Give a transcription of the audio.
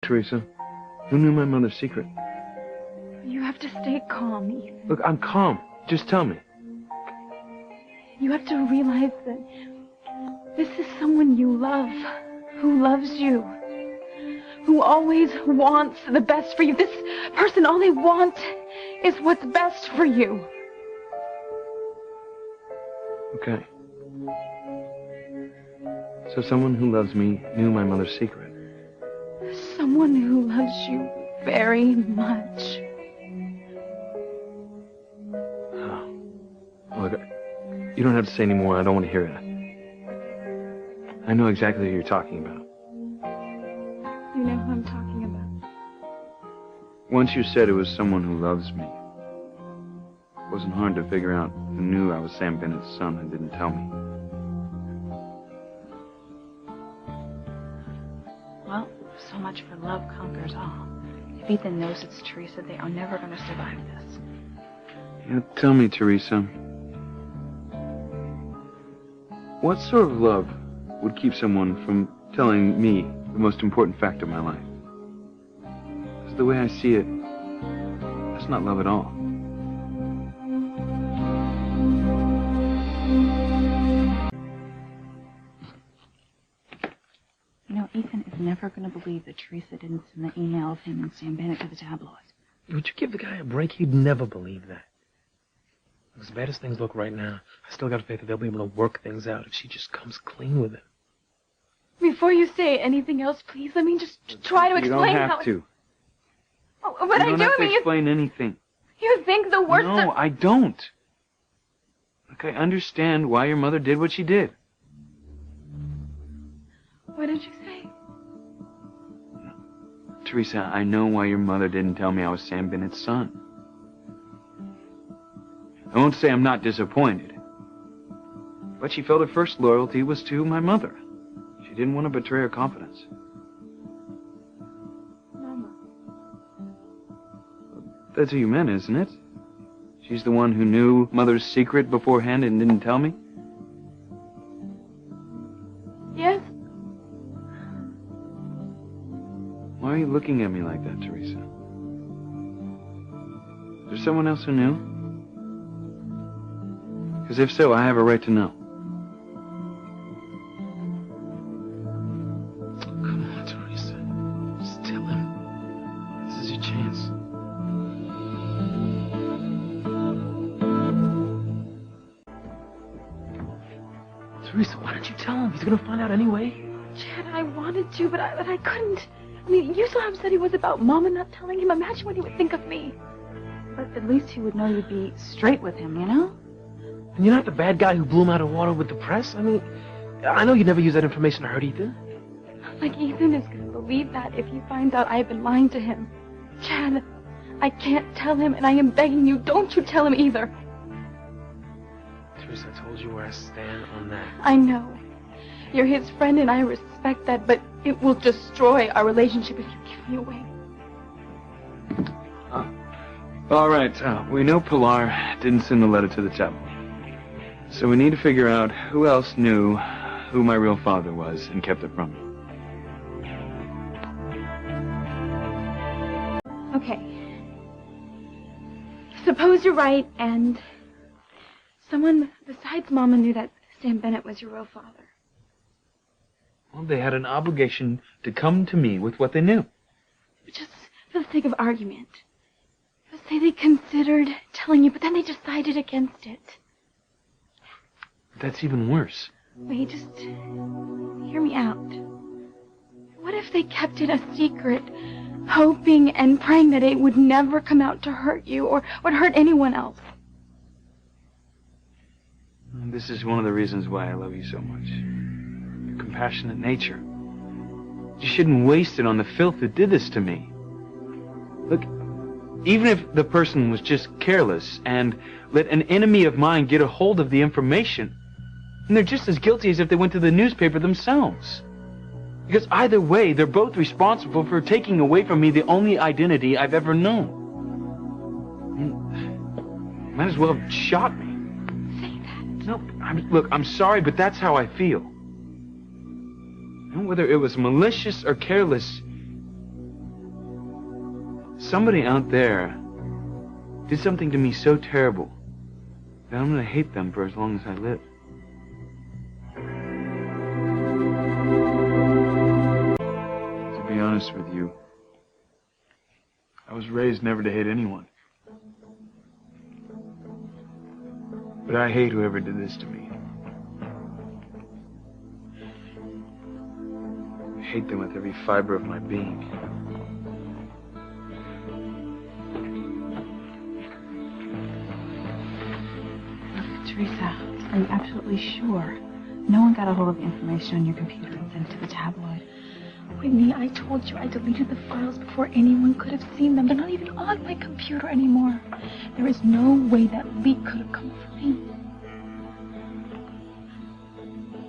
Teresa. Who knew my mother's secret? You have to stay calm, Ethan. Look, I'm calm. Just tell me. You have to realize that this is someone you love, who loves you, who always wants the best for you. This person, all they want is what's best for you. Okay. So someone who loves me knew my mother's secret. Someone who loves you very much. Oh. Look, you don't have to say any more. I don't want to hear it. I know exactly who you're talking about. You know who I'm talking about. Once you said it was someone who loves me. It wasn't hard to figure out who knew I was Sam Bennett's son and didn't tell me. Well, so much for love conquers all. If Ethan knows it's Teresa, they are never going to survive this. Yeah, tell me, Teresa. What sort of love would keep someone from telling me the most important fact of my life? Because the way I see it, that's not love at all. You know, Ethan is never going to believe that Teresa didn't send the email of him and Sam Bennett to the tabloids. Would you give the guy a break? He'd never believe that. As bad as things look right now, I still got faith that they'll be able to work things out if she just comes clean with him. Before you say anything else, please, let me just try to explain how... You don't have to. Oh, but You don't have to explain anything. You think the worst No, I don't. Look, I understand why your mother did what she did. What did you say? Teresa, I know why your mother didn't tell me I was Sam Bennett's son. I won't say I'm not disappointed. But she felt her first loyalty was to my mother. She didn't want to betray her confidence. Mama. That's who you meant, isn't it? She's the one who knew Mother's secret beforehand and didn't tell me? Yes? Why are you looking at me like that, Teresa? Is there someone else who knew? Because if so, I have a right to know. Come on, Teresa. Just tell him. This is your chance. Teresa, why didn't you tell him? He's gonna find out anyway. Chad, I wanted to, but I couldn't. I mean, you saw how upset he was about Mama not telling him. Imagine what he would think of me. But at least he would know you'd be straight with him, you know? And you're not the bad guy who blew him out of water with the press. I mean, I know you'd never use that information to hurt Ethan. Like, Ethan is going to believe that if he finds out I've been lying to him. Chad, I can't tell him, and I am begging you, don't you tell him either. Teresa, I told you where I stand on that. I know. You're his friend, and I respect that, but it will destroy our relationship if you give me away. All right, we know Pilar didn't send the letter to the tabloid. So we need to figure out who else knew who my real father was and kept it from me. Okay. Suppose you're right, and someone besides Mama knew that Sam Bennett was your real father. Well, they had an obligation to come to me with what they knew. Just for the sake of argument. Let's say they considered telling you, but then they decided against it. That's even worse. Wait, just hear me out. What if they kept it a secret, hoping and praying that it would never come out to hurt you or would hurt anyone else? This is one of the reasons why I love you so much. Your compassionate nature. You shouldn't waste it on the filth who did this to me. Look, even if the person was just careless and let an enemy of mine get a hold of the information, and they're just as guilty as if they went to the newspaper themselves. Because either way, they're both responsible for taking away from me the only identity I've ever known. Might as well have shot me. Say that. No, look, I'm sorry, but that's how I feel. And whether it was malicious or careless, somebody out there did something to me so terrible that I'm gonna hate them for as long as I live. To be honest with you, I was raised never to hate anyone. But I hate whoever did this to me. I hate them with every fiber of my being. Teresa, are you absolutely sure no one got a hold of the information on your computer and sent it to the tabloid? Whitney, I told you I deleted the files before anyone could have seen them. They're not even on my computer anymore. There is no way that leak could have come from me.